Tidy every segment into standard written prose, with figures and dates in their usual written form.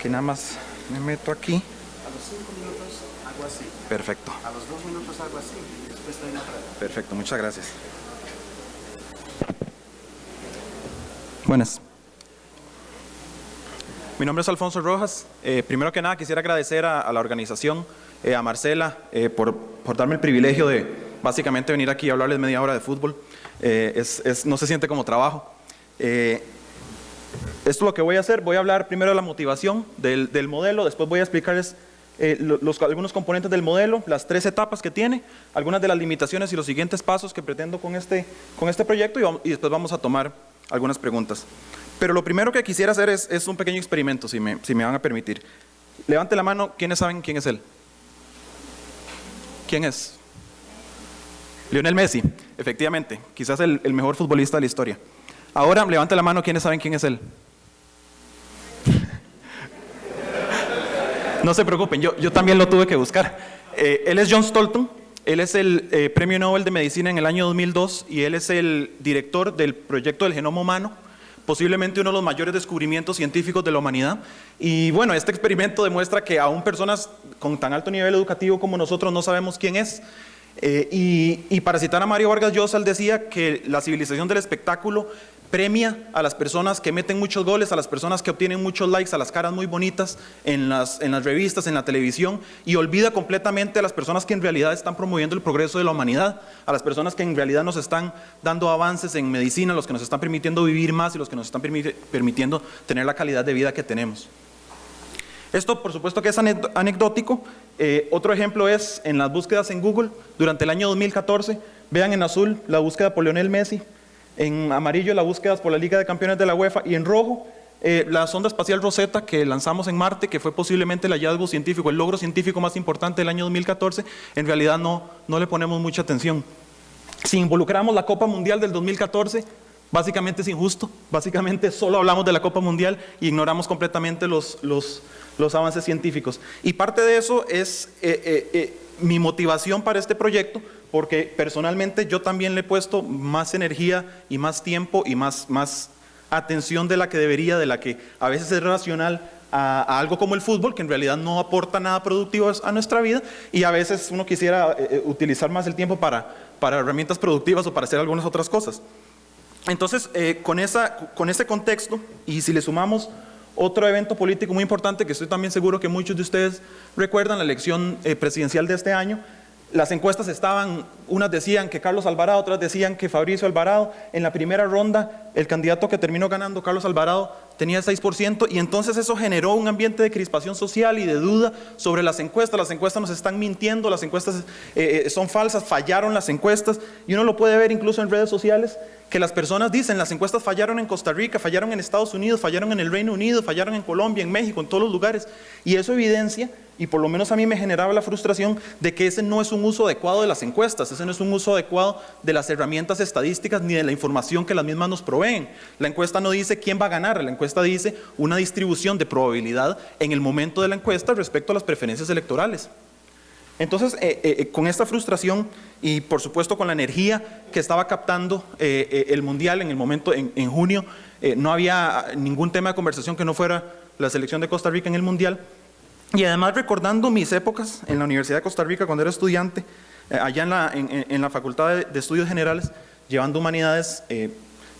que nada más me meto aquí. A los 5 minutos hago así. Perfecto. A los 2 minutos hago así. Y después estoy en otra. Perfecto, muchas gracias. Buenas. Mi nombre es Alfonso Rojas. Primero que nada quisiera agradecer a la organización, a Marcela, por darme el privilegio de básicamente venir aquí a hablarles media hora de fútbol. No se siente como trabajo. Esto es lo que voy a hacer. Voy a hablar primero de la motivación del modelo, después voy a explicarles algunos componentes del modelo, las 3 etapas que tiene, algunas de las limitaciones y los siguientes pasos que pretendo con este proyecto y después vamos a tomar algunas preguntas. Pero lo primero que quisiera hacer es un pequeño experimento, si me van a permitir. Levante la mano, ¿quiénes saben quién es él? ¿Quién es? Lionel Messi, efectivamente, quizás el mejor futbolista de la historia. Ahora, levante la mano, ¿quiénes saben quién es él? No se preocupen, yo también lo tuve que buscar. Él es John Stolten, él es el Premio Nobel de Medicina en el año 2002 y él es el director del proyecto del genoma humano, posiblemente uno de los mayores descubrimientos científicos de la humanidad. Y bueno, este experimento demuestra que aún personas con tan alto nivel educativo como nosotros no sabemos quién es. Y para citar a Mario Vargas Llosa, él decía que la civilización del espectáculo premia a las personas que meten muchos goles, a las personas que obtienen muchos likes, a las caras muy bonitas en las revistas, en la televisión, y olvida completamente a las personas que en realidad están promoviendo el progreso de la humanidad, a las personas que en realidad nos están dando avances en medicina, los que nos están permitiendo vivir más y los que nos están permitiendo tener la calidad de vida que tenemos. Esto, por supuesto, que es anecdótico. Otro ejemplo es en las búsquedas en Google durante el año 2014. Vean en azul la búsqueda por Lionel Messi, en amarillo las búsquedas por la Liga de Campeones de la UEFA y en rojo la sonda espacial Rosetta que lanzamos en Marte, que fue posiblemente el hallazgo científico, el logro científico más importante del año 2014. En realidad no le ponemos mucha atención. Si involucramos la Copa Mundial del 2014, básicamente es injusto. Básicamente solo hablamos de la Copa Mundial y ignoramos completamente los avances científicos. Y parte de eso es mi motivación para este proyecto, porque personalmente yo también le he puesto más energía y más tiempo y más atención de la que debería, de la que a veces es racional, a algo como el fútbol, que en realidad no aporta nada productivo a nuestra vida, y a veces uno quisiera utilizar más el tiempo para herramientas productivas o para hacer algunas otras cosas. Entonces, con ese contexto, y si le sumamos otro evento político muy importante que estoy también seguro que muchos de ustedes recuerdan, la elección presidencial de este año, las encuestas unas decían que Carlos Alvarado, otras decían que Fabricio Alvarado. En la primera ronda, el candidato que terminó ganando, Carlos Alvarado, tenía el 6%, y entonces eso generó un ambiente de crispación social y de duda sobre las encuestas. Las encuestas nos están mintiendo, las encuestas son falsas, fallaron las encuestas, y uno lo puede ver incluso en redes sociales, que las personas dicen, las encuestas fallaron en Costa Rica, fallaron en Estados Unidos, fallaron en el Reino Unido, fallaron en Colombia, en México, en todos los lugares, y eso evidencia, y por lo menos a mí me generaba la frustración de que ese no es un uso adecuado de las encuestas, ese no es un uso adecuado de las herramientas estadísticas ni de la información que las mismas nos proveen. La encuesta no dice quién va a ganar, la encuesta dice una distribución de probabilidad en el momento de la encuesta respecto a las preferencias electorales. Entonces, con esta frustración y por supuesto con la energía que estaba captando el Mundial en el momento, en junio, no había ningún tema de conversación que no fuera la selección de Costa Rica en el Mundial. Y además recordando mis épocas en la Universidad de Costa Rica cuando era estudiante, allá en la Facultad de Estudios Generales, llevando humanidades,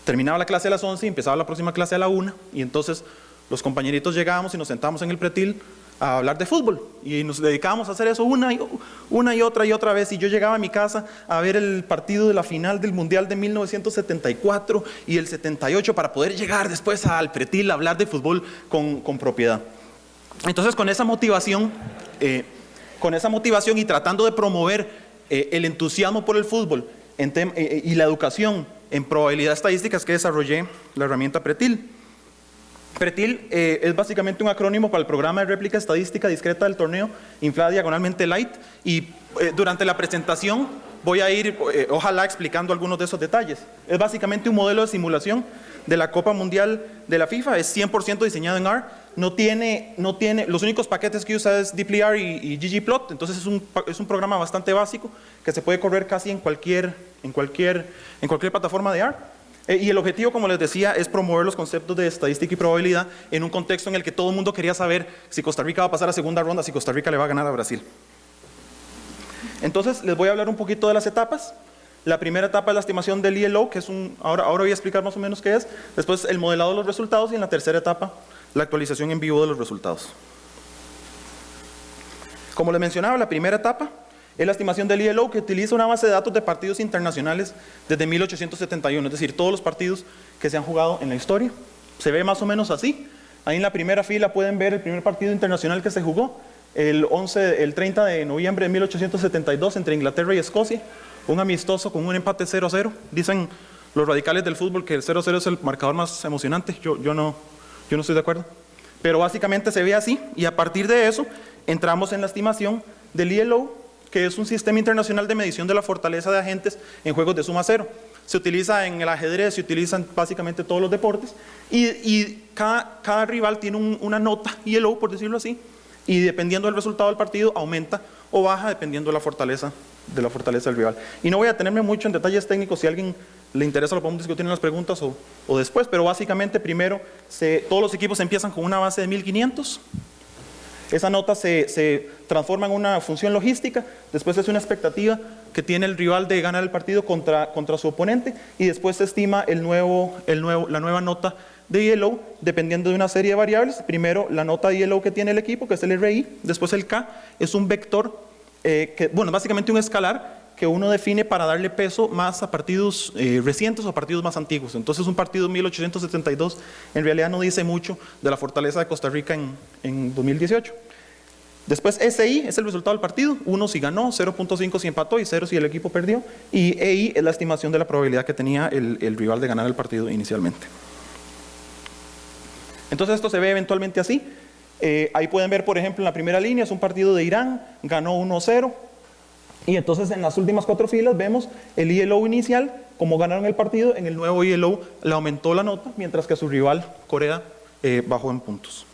terminaba la clase a las 11 y empezaba la próxima clase a la 1, y entonces los compañeritos llegábamos y nos sentábamos en el pretil a hablar de fútbol, y nos dedicábamos a hacer eso una y otra vez, y yo llegaba a mi casa a ver el partido de la final del Mundial de 1974 y el 78 para poder llegar después al pretil a hablar de fútbol con propiedad. Entonces con esa motivación y tratando de promover el entusiasmo por el fútbol y la educación en probabilidad estadísticas, que desarrollé la herramienta Pretil. Pretil es básicamente un acrónimo para el programa de réplica estadística discreta del torneo, inflada diagonalmente light, y durante la presentación voy a ir, ojalá, explicando algunos de esos detalles. Es básicamente un modelo de simulación de la Copa Mundial de la FIFA, es 100% diseñado en R, no tiene, los únicos paquetes que usa es dplyr y ggplot, entonces es un programa bastante básico que se puede correr casi en cualquier plataforma de R. Y el objetivo, como les decía, es promover los conceptos de estadística y probabilidad en un contexto en el que todo el mundo quería saber si Costa Rica va a pasar a segunda ronda, si Costa Rica le va a ganar a Brasil. Entonces, les voy a hablar un poquito de las etapas. La primera etapa es la estimación del ELO, que es ahora voy a explicar más o menos qué es. Después, el modelado de los resultados. Y en la tercera etapa, la actualización en vivo de los resultados. Como les mencionaba, la primera etapa es la estimación del ELO, que utiliza una base de datos de partidos internacionales desde 1871, es decir, todos los partidos que se han jugado en la historia. Se ve más o menos así. Ahí en la primera fila pueden ver el primer partido internacional que se jugó, el 30 de noviembre de 1872 entre Inglaterra y Escocia, un amistoso con un empate 0-0. Dicen los radicales del fútbol que el 0-0 es el marcador más emocionante. Yo no estoy de acuerdo. Pero básicamente se ve así, y a partir de eso entramos en la estimación del ELO, que es un sistema internacional de medición de la fortaleza de agentes en juegos de suma cero. Se utiliza en el ajedrez, se utilizan básicamente todos los deportes, y cada rival tiene una nota ELO, por decirlo así, y dependiendo del resultado del partido aumenta o baja dependiendo de la fortaleza del rival. Y no voy a detenerme mucho en detalles técnicos. Si a alguien le interesa lo podemos discutir en las preguntas o después, pero básicamente primero todos los equipos empiezan con una base de 1500. Esa nota se transforma en una función logística, después es una expectativa que tiene el rival de ganar el partido contra su oponente, y después se estima la nueva nota de ELO dependiendo de una serie de variables. Primero la nota de ELO que tiene el equipo, que es el RI, después el K, es un vector, básicamente un escalar que uno define para darle peso más a partidos recientes o a partidos más antiguos. Entonces un partido de 1872 en realidad no dice mucho de la fortaleza de Costa Rica en 2018. Después SI es el resultado del partido, 1 si ganó, 0.5 si empató y 0 si el equipo perdió. Y EI es la estimación de la probabilidad que tenía el rival de ganar el partido inicialmente. Entonces esto se ve eventualmente así. Ahí pueden ver, por ejemplo, en la primera línea es un partido de Irán, ganó 1-0. Y entonces en las últimas 4 filas vemos el ELO inicial, como ganaron el partido. En el nuevo ELO le aumentó la nota, mientras que su rival, Corea, bajó en puntos.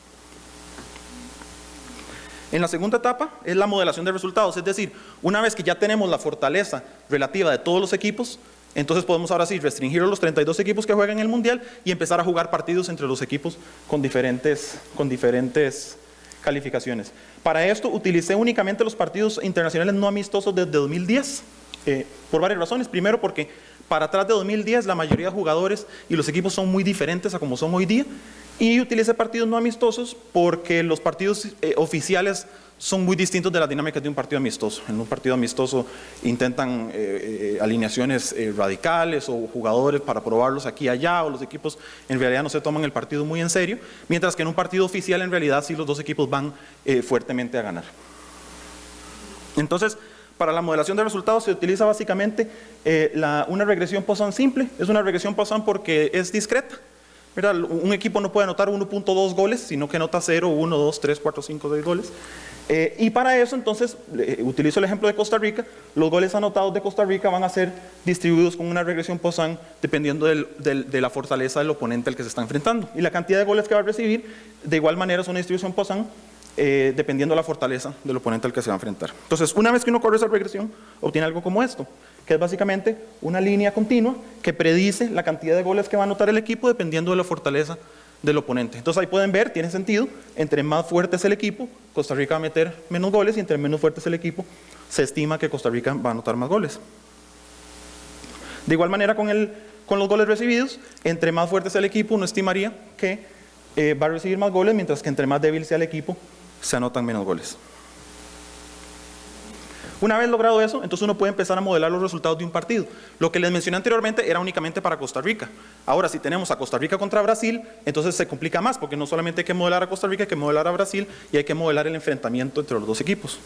En la segunda etapa es la modelación de resultados, es decir, una vez que ya tenemos la fortaleza relativa de todos los equipos, entonces podemos ahora sí restringir a los 32 equipos que juegan en el Mundial y empezar a jugar partidos entre los equipos con diferentes calificaciones. Para esto utilicé únicamente los partidos internacionales no amistosos desde 2010, por varias razones. Primero, porque para atrás de 2010 la mayoría de jugadores y los equipos son muy diferentes a como son hoy día, y utilicé partidos no amistosos porque los partidos oficiales son muy distintos de las dinámicas de un partido amistoso. En un partido amistoso intentan alineaciones radicales o jugadores para probarlos aquí y allá, o los equipos en realidad no se toman el partido muy en serio, mientras que en un partido oficial en realidad sí los dos equipos van fuertemente a ganar. Entonces, para la modelación de resultados se utiliza básicamente una regresión Poisson simple. Es una regresión Poisson porque es discreta, ¿verdad? Un equipo no puede anotar 1.2 goles, sino que anota 0, 1, 2, 3, 4, 5, 6 goles. Y para eso entonces utilizo el ejemplo de Costa Rica. Los goles anotados de Costa Rica van a ser distribuidos con una regresión Poisson dependiendo de la fortaleza del oponente al que se está enfrentando, y la cantidad de goles que va a recibir de igual manera es una distribución Poisson dependiendo de la fortaleza del oponente al que se va a enfrentar. Entonces, una vez que uno corre esa regresión, obtiene algo como esto, que es básicamente una línea continua que predice la cantidad de goles que va a anotar el equipo dependiendo de la fortaleza del oponente. Entonces ahí pueden ver, tiene sentido, entre más fuerte es el equipo, Costa Rica va a meter menos goles, y entre menos fuerte es el equipo, se estima que Costa Rica va a anotar más goles. De igual manera con los goles recibidos, entre más fuerte sea el equipo, uno estimaría que va a recibir más goles, mientras que entre más débil sea el equipo, se anotan menos goles. Una vez logrado eso, entonces uno puede empezar a modelar los resultados de un partido. Lo que les mencioné anteriormente era únicamente para Costa Rica. Ahora, si tenemos a Costa Rica contra Brasil, entonces se complica más, porque no solamente hay que modelar a Costa Rica, hay que modelar a Brasil, y hay que modelar el enfrentamiento entre los dos equipos.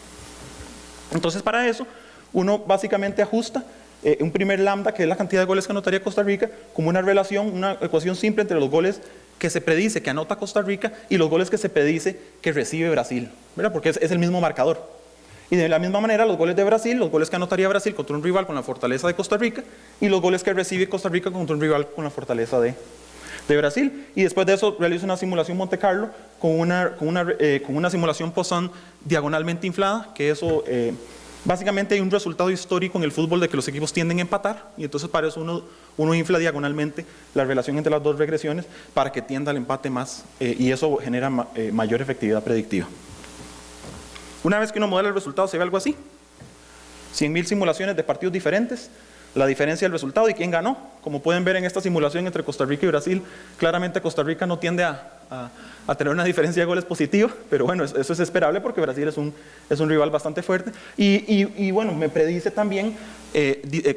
Entonces, para eso, uno básicamente ajusta un primer lambda, que es la cantidad de goles que anotaría Costa Rica, como una relación, una ecuación simple entre los goles que se predice que anota Costa Rica y los goles que se predice que recibe Brasil, ¿verdad? Porque es el mismo marcador. Y de la misma manera los goles de Brasil, los goles que anotaría Brasil contra un rival con la fortaleza de Costa Rica, y los goles que recibe Costa Rica contra un rival con la fortaleza de Brasil. Y después de eso realizo una simulación Monte Carlo con una simulación Poisson diagonalmente inflada, que eso Básicamente hay un resultado histórico en el fútbol de que los equipos tienden a empatar y entonces para eso uno infla diagonalmente la relación entre las dos regresiones para que tienda al empate más y eso genera mayor efectividad predictiva. Una vez que uno modela el resultado se ve algo así. 100.000 simulaciones de partidos diferentes, la diferencia del resultado y quién ganó. Como pueden ver en esta simulación entre Costa Rica y Brasil, claramente Costa Rica no tiende a tener una diferencia de goles positiva, pero bueno, eso es esperable porque Brasil es un rival bastante fuerte. Y bueno, me predice también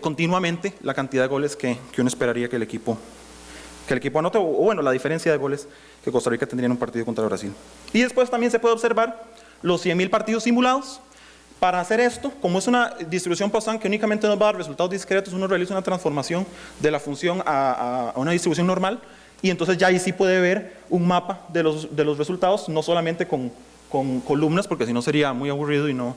continuamente la cantidad de goles que uno esperaría que el equipo anote, o bueno, la diferencia de goles que Costa Rica tendría en un partido contra Brasil. Y después también se puede observar los 100.000 partidos simulados. Para hacer esto, como es una distribución Poisson que únicamente nos va a dar resultados discretos, uno realiza una transformación de la función a una distribución normal y entonces ya ahí sí puede ver un mapa de los resultados, no solamente con columnas, porque si no sería muy aburrido y no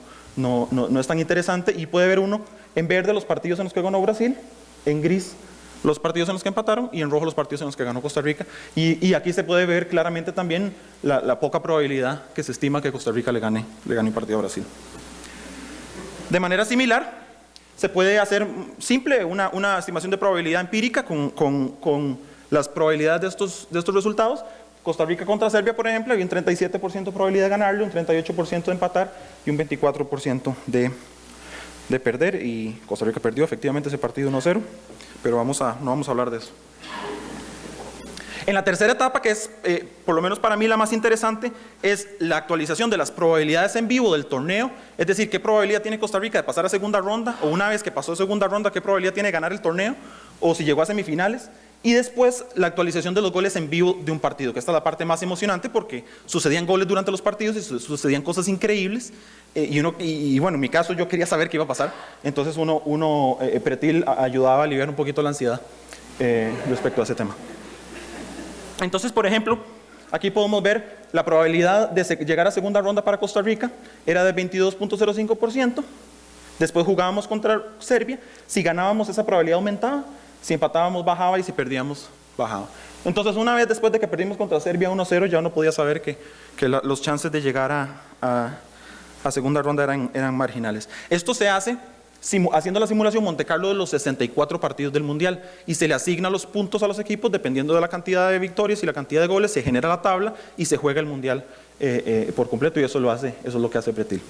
es tan interesante, y puede ver uno en verde los partidos en los que ganó Brasil, en gris los partidos en los que empataron y en rojo los partidos en los que ganó Costa Rica. Y aquí se puede ver claramente también la poca probabilidad que se estima que Costa Rica le gane un partido a Brasil. De manera similar, se puede hacer simple una estimación de probabilidad empírica con las probabilidades de estos resultados. Costa Rica contra Serbia, por ejemplo, había un 37% de probabilidad de ganarle, un 38% de empatar y un 24% de perder. Y Costa Rica perdió efectivamente ese partido 1-0, pero no vamos a hablar de eso. En la tercera etapa, que es, por lo menos para mí, la más interesante, es la actualización de las probabilidades en vivo del torneo, es decir, qué probabilidad tiene Costa Rica de pasar a segunda ronda, o una vez que pasó a segunda ronda, qué probabilidad tiene de ganar el torneo, o si llegó a semifinales, y después la actualización de los goles en vivo de un partido, que esta es la parte más emocionante porque sucedían goles durante los partidos y sucedían cosas increíbles, y bueno, en mi caso yo quería saber qué iba a pasar, entonces Pretil ayudaba a aliviar un poquito la ansiedad respecto a ese tema. Entonces, por ejemplo, aquí podemos ver la probabilidad de llegar a segunda ronda para Costa Rica era de 22.05%. Después jugábamos contra Serbia. Si ganábamos, esa probabilidad aumentaba. Si empatábamos, bajaba. Y si perdíamos, bajaba. Entonces, una vez después de que perdimos contra Serbia 1-0, ya uno podía saber que los chances de llegar a segunda ronda eran marginales. Esto se hace haciendo la simulación Monte Carlo de los 64 partidos del Mundial y se le asigna los puntos a los equipos dependiendo de la cantidad de victorias y la cantidad de goles, se genera la tabla y se juega el Mundial por completo y eso es lo que hace Pretil.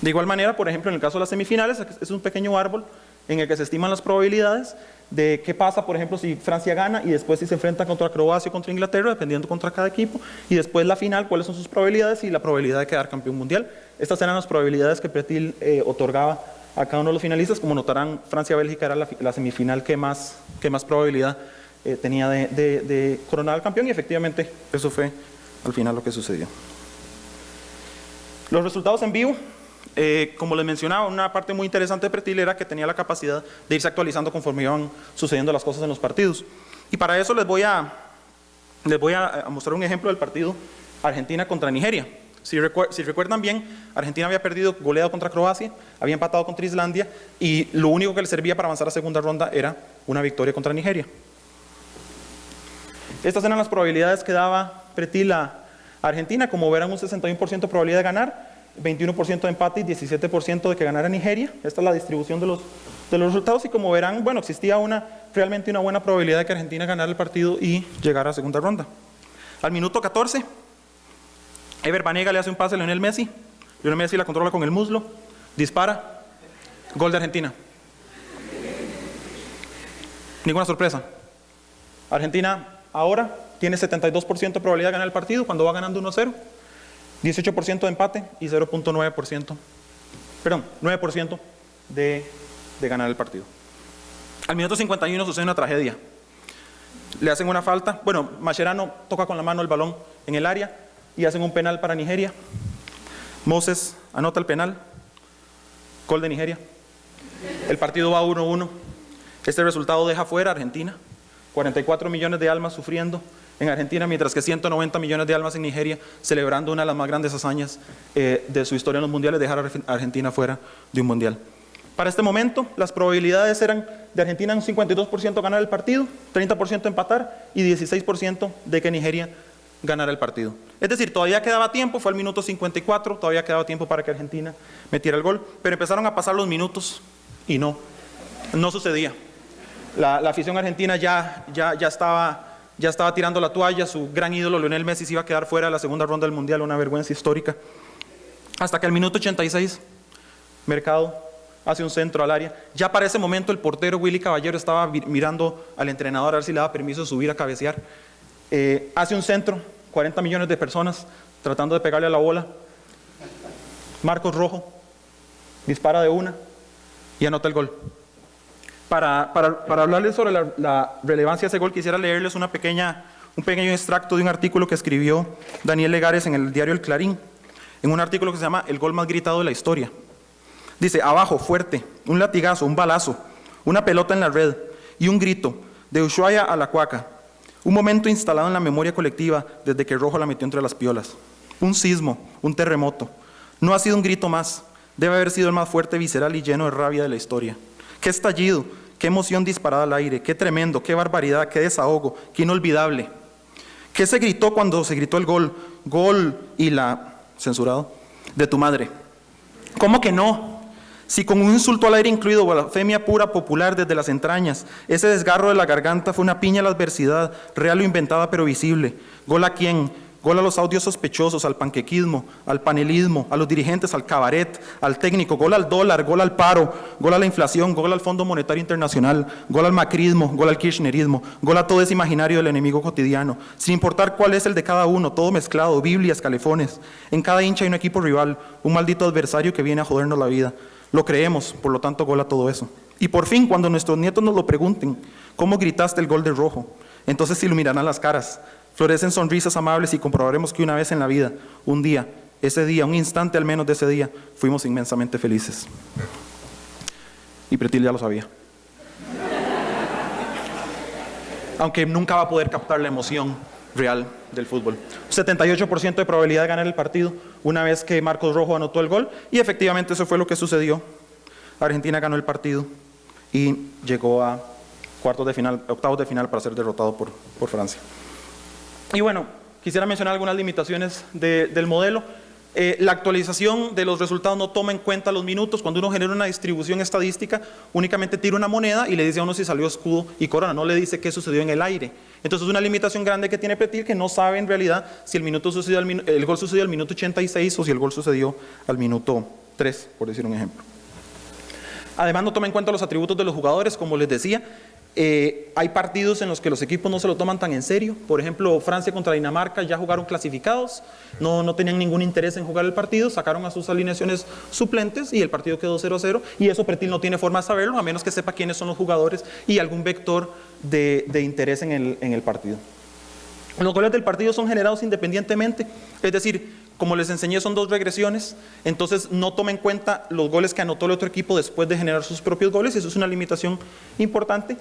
De igual manera, por ejemplo, en el caso de las semifinales, es un pequeño árbol en el que se estiman las probabilidades de qué pasa, por ejemplo, si Francia gana y después si se enfrenta contra Croacia o contra Inglaterra, dependiendo contra cada equipo, y después la final, cuáles son sus probabilidades y la probabilidad de quedar campeón mundial. Estas eran las probabilidades que Pretil otorgaba a cada uno de los finalistas. Como notarán, Francia-Bélgica era la semifinal que más probabilidad tenía de coronar al campeón y efectivamente eso fue al final lo que sucedió. Los resultados en vivo. Como les mencionaba, una parte muy interesante de Pretil era que tenía la capacidad de irse actualizando conforme iban sucediendo las cosas en los partidos. Y para eso les voy a mostrar un ejemplo del partido Argentina contra Nigeria. Si recuerdan bien, Argentina había perdido goleado contra Croacia, había empatado contra Islandia y lo único que le servía para avanzar a segunda ronda era una victoria contra Nigeria. Estas eran las probabilidades que daba Pretil a Argentina. Como verán, un 61% de probabilidad de ganar, 21% de empate y 17% de que ganara Nigeria. Esta es la distribución de los resultados y como verán, bueno, existía realmente una buena probabilidad de que Argentina ganara el partido y llegara a segunda ronda. Al minuto 14, Ever Banega le hace un pase a Lionel Messi. Lionel Messi la controla con el muslo, dispara, gol de Argentina. Ninguna sorpresa. Argentina ahora tiene 72% de probabilidad de ganar el partido cuando va ganando 1-0. 18% de empate y 9% de ganar el partido. Al minuto 51 sucede una tragedia. Le hacen una falta. Bueno, Mascherano toca con la mano el balón en el área y hacen un penal para Nigeria. Moses anota el penal. Gol de Nigeria. El partido va 1-1. Este resultado deja fuera a Argentina. 44 millones de almas sufriendo en Argentina, mientras que 190 millones de almas en Nigeria, celebrando una de las más grandes hazañas de su historia en los mundiales, dejar a Argentina fuera de un mundial. Para este momento, las probabilidades eran de Argentina un 52% ganar el partido, 30% empatar y 16% de que Nigeria ganara el partido. Es decir, todavía quedaba tiempo, fue al minuto 54, todavía quedaba tiempo para que Argentina metiera el gol, pero empezaron a pasar los minutos y no sucedía. La afición argentina ya estaba tirando la toalla, su gran ídolo Lionel Messi se iba a quedar fuera de la segunda ronda del Mundial, una vergüenza histórica. Hasta que al minuto 86, Mercado hace un centro al área. Ya para ese momento el portero Willy Caballero estaba mirando al entrenador a ver si le daba permiso de subir a cabecear. Hace un centro, 40 millones de personas tratando de pegarle a la bola. Marcos Rojo dispara de una y anota el gol. Para hablarles sobre la relevancia de ese gol, quisiera leerles un pequeño extracto de un artículo que escribió Daniel Legares en el diario El Clarín, en un artículo que se llama El gol más gritado de la historia. Dice: abajo, fuerte, un latigazo, un balazo, una pelota en la red y un grito, de Ushuaia a La Cuaca. Un momento instalado en la memoria colectiva desde que Rojo la metió entre las piolas. Un sismo, un terremoto. No ha sido un grito más, debe haber sido el más fuerte, visceral y lleno de rabia de la historia. ¡Qué estallido! ¡Qué emoción disparada al aire! ¡Qué tremendo! ¡Qué barbaridad! ¡Qué desahogo! ¡Qué inolvidable! ¿Qué se gritó cuando se gritó el gol? Gol y la... censurado. De tu madre. ¿Cómo que no? Si con un insulto al aire incluido, blasfemia pura popular desde las entrañas, ese desgarro de la garganta fue una piña a la adversidad, real o inventada pero visible. ¿Gol a quién? Gol a los audios sospechosos, al panquequismo, al panelismo, a los dirigentes, al cabaret, al técnico, gol al dólar, gol al paro, gol a la inflación, gol al Fondo Monetario Internacional, gol al macrismo, gol al kirchnerismo, gol a todo ese imaginario del enemigo cotidiano, sin importar cuál es el de cada uno, todo mezclado, Biblias, calefones. En cada hincha hay un equipo rival, un maldito adversario que viene a jodernos la vida. Lo creemos, por lo tanto, gol a todo eso. Y por fin, cuando nuestros nietos nos lo pregunten, ¿cómo gritaste el gol de Rojo? Entonces se iluminarán las caras. Florecen sonrisas amables y comprobaremos que una vez en la vida, un día, ese día, un instante al menos de ese día, fuimos inmensamente felices. Y Pretil ya lo sabía. Aunque nunca va a poder captar la emoción real del fútbol. 78% de probabilidad de ganar el partido una vez que Marcos Rojo anotó el gol, y efectivamente eso fue lo que sucedió. Argentina ganó el partido y llegó a octavos de final para ser derrotado por Francia. Y bueno, quisiera mencionar algunas limitaciones del modelo. La actualización de los resultados no toma en cuenta los minutos. Cuando uno genera una distribución estadística, únicamente tira una moneda y le dice a uno si salió escudo y corona, no le dice qué sucedió en el aire. Entonces es una limitación grande que tiene Pretil, que no sabe en realidad si el gol sucedió al minuto 86 o si el gol sucedió al minuto 3, por decir un ejemplo. Además no toma en cuenta los atributos de los jugadores, como les decía. Hay partidos en los que los equipos no se lo toman tan en serio. Por ejemplo, Francia contra Dinamarca ya jugaron clasificados, no tenían ningún interés en jugar el partido, sacaron a sus alineaciones suplentes y el partido quedó 0-0, y eso Pretil no tiene forma de saberlo, a menos que sepa quiénes son los jugadores y algún vector de interés en el partido. Los goles del partido son generados independientemente, es decir, como les enseñé, son dos regresiones, entonces no toma en cuenta los goles que anotó el otro equipo después de generar sus propios goles, y eso es una limitación importante.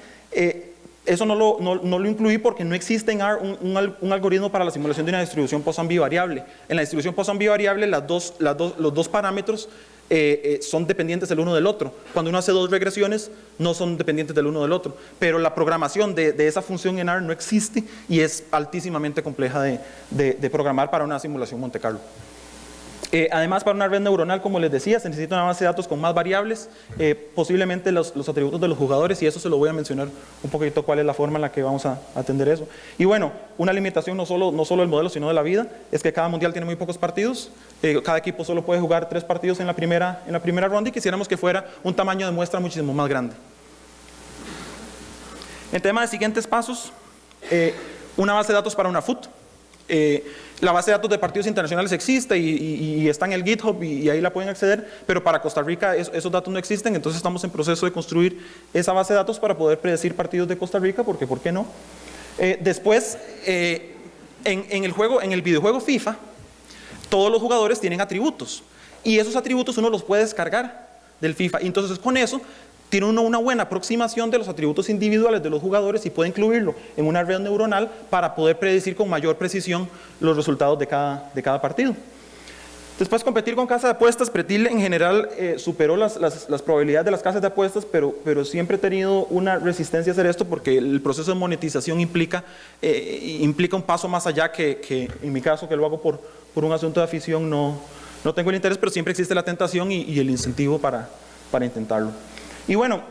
Eso no lo incluí porque no existe en R un algoritmo para la simulación de una distribución Poisson bivariable. En la distribución Poisson bivariable los dos parámetros son dependientes el uno del otro. Cuando uno hace dos regresiones no son dependientes del uno del otro, pero la programación de esa función en R no existe y es altísimamente compleja de programar para una simulación Monte Carlo. Además, para una red neuronal, como les decía, se necesita una base de datos con más variables, posiblemente los atributos de los jugadores, y eso se lo voy a mencionar un poquito cuál es la forma en la que vamos a atender eso. Y bueno, una limitación no solo del modelo, sino de la vida, es que cada mundial tiene muy pocos partidos, cada equipo solo puede jugar 3 partidos en la primera ronda, y quisiéramos que fuera un tamaño de muestra muchísimo más grande. En tema de siguientes pasos, una base de datos para una FUT. La base de datos de partidos internacionales existe y está en el GitHub y ahí la pueden acceder, pero para Costa Rica esos datos no existen, entonces estamos en proceso de construir esa base de datos para poder predecir partidos de Costa Rica, porque ¿por qué no? Después, en el videojuego FIFA, todos los jugadores tienen atributos, y esos atributos uno los puede descargar del FIFA, y entonces con eso tiene uno una buena aproximación de los atributos individuales de los jugadores y puede incluirlo en una red neuronal para poder predecir con mayor precisión los resultados de cada partido. Después, competir con casas de apuestas. Pretil en general superó las probabilidades de las casas de apuestas, pero siempre he tenido una resistencia a hacer esto porque el proceso de monetización implica un paso más allá que en mi caso, que lo hago por un asunto de afición, no tengo el interés, pero siempre existe la tentación y el incentivo para intentarlo. Y bueno,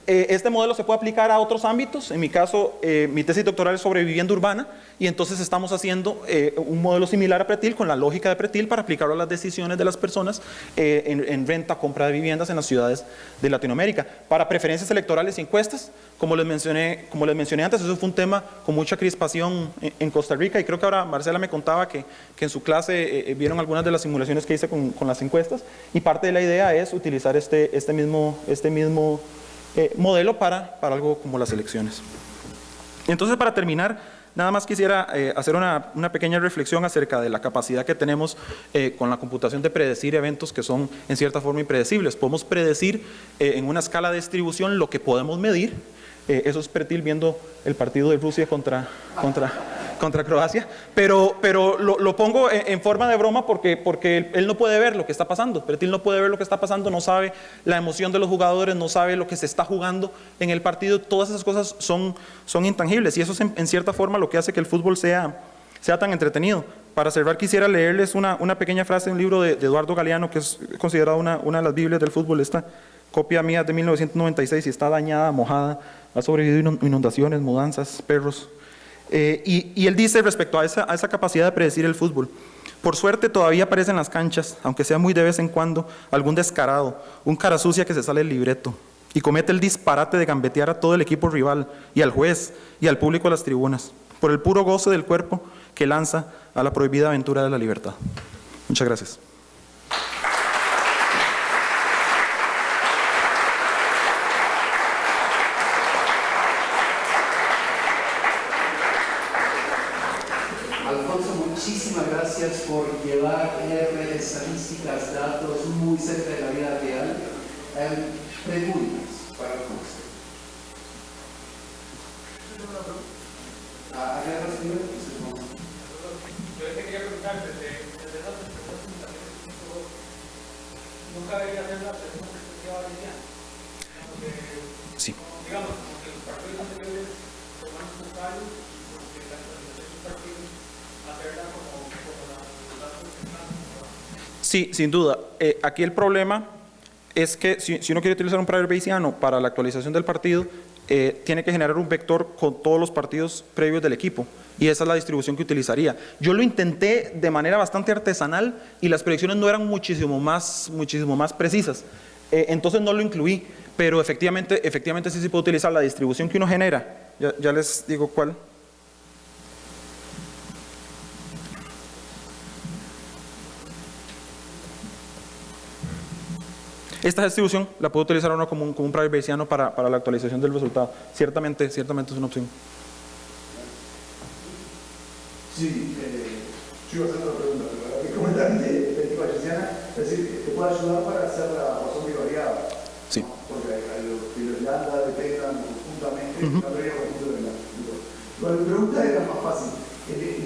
este modelo se puede aplicar a otros ámbitos. En mi caso, mi tesis doctoral es sobre vivienda urbana y entonces estamos haciendo un modelo similar a Pretil con la lógica de Pretil para aplicarlo a las decisiones de las personas en renta, compra de viviendas en las ciudades de Latinoamérica. Para preferencias electorales y encuestas, como les mencioné antes, eso fue un tema con mucha crispación en Costa Rica y creo que ahora Marcela me contaba que en su clase vieron algunas de las simulaciones que hice con las encuestas y parte de la idea es utilizar este mismo modelo para algo como las elecciones. Entonces, para terminar, nada más quisiera hacer una pequeña reflexión acerca de la capacidad que tenemos con la computación de predecir eventos que son en cierta forma impredecibles. Podemos predecir en una escala de distribución lo que podemos medir. Eso es Pretil viendo el partido de Rusia contra Croacia, pero lo pongo en forma de broma porque él no puede ver lo que está pasando. Pretil no puede ver lo que está pasando, no sabe la emoción de los jugadores, no sabe lo que se está jugando en el partido. Todas esas cosas son intangibles y eso es en cierta forma lo que hace que el fútbol sea tan entretenido. Para cerrar quisiera leerles una pequeña frase de un libro de Eduardo Galeano, que es considerado una de las Biblias del fútbol. Esta copia mía de 1996 y está dañada, mojada, ha sobrevivido inundaciones, mudanzas, perros. Y él dice respecto a esa capacidad de predecir el fútbol: por suerte todavía aparece en las canchas, aunque sea muy de vez en cuando, algún descarado, un cara sucia que se sale del libreto y comete el disparate de gambetear a todo el equipo rival y al juez y al público de las tribunas, por el puro goce del cuerpo que lanza a la prohibida aventura de la libertad. Muchas gracias. Muchísimas gracias por llevar estadísticas, datos muy cerca de la vida real. Preguntas para Alfonso. Agarras primero. Yo te quería preguntar, desde la perspectiva nunca debería ser la perspectiva valeriana. Sí. Digamos, como que los partidos anteriores toman sus fallos, porque la actualización de sus partidos, hacerla como la Sí, sin duda. Aquí el problema es que si uno quiere utilizar un prior bayesiano para la actualización del partido, tiene que generar un vector con todos los partidos previos del equipo y esa es la distribución que utilizaría. Yo lo intenté de manera bastante artesanal y las predicciones no eran muchísimo más precisas, entonces no lo incluí, pero efectivamente sí se puede utilizar la distribución que uno genera. Ya les digo cuál. Esta distribución la puede utilizar uno como un prior bayesiano para la actualización del resultado. Ciertamente es una opción. Sí, yo iba a hacer otra pregunta, pero el comentario de perspectiva bayesiana, es decir, te puede ayudar para hacer la razón bivariada. Sí. ¿No? Porque a los que los lambda detectan conjuntamente, no habría conjunto de lambda. Bueno, mi pregunta era más fácil.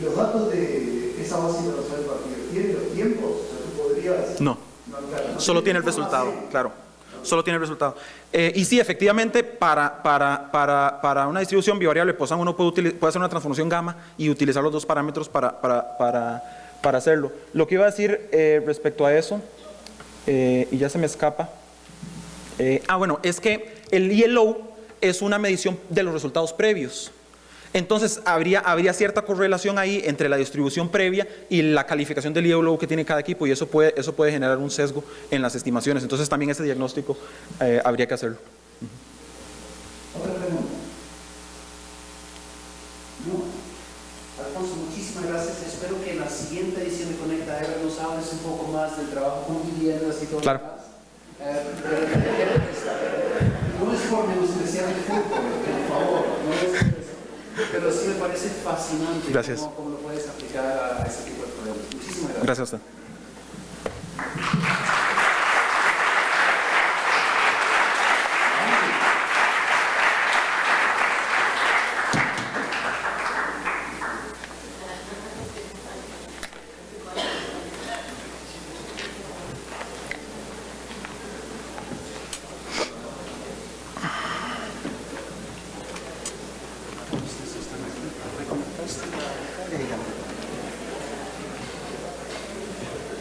Los datos de esa base de razón del partido, ¿tienen los tiempos? O sea, tú podrías... No. Solo tiene el resultado, claro. Solo tiene el resultado. Y sí, efectivamente, para una distribución bivariable, pues uno puede hacer una transformación gamma y utilizar los dos parámetros para hacerlo. Lo que iba a decir respecto a eso, y ya se me escapa. Bueno, es que el yellow es una medición de los resultados previos. Entonces, habría cierta correlación ahí entre la distribución previa y la calificación del yellow que tiene cada equipo y eso puede generar un sesgo en las estimaciones. Entonces, también ese diagnóstico habría que hacerlo. Otra pregunta. No. Alfonso, muchísimas gracias. Espero que en la siguiente edición de Conecta Ever nos hables un poco más del trabajo con viviendas y todo Claro. lo demás. No es por menospreciar el fútbol, por favor, no es eso. Pero sí me parece fascinante. Gracias. Cómo lo puedes aplicar a ese tipo de problemas. Muchísimas gracias. Gracias a usted.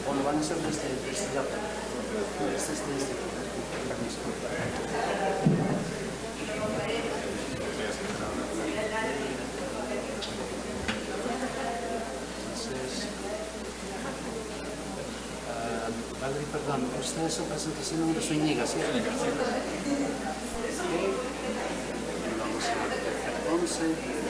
¿O lo van a hacer desde ya? Permiso. Entonces, Valerie, perdón, usted es su presentación de Zúñiga, ¿sí? Ok. Vamos a ver, 11.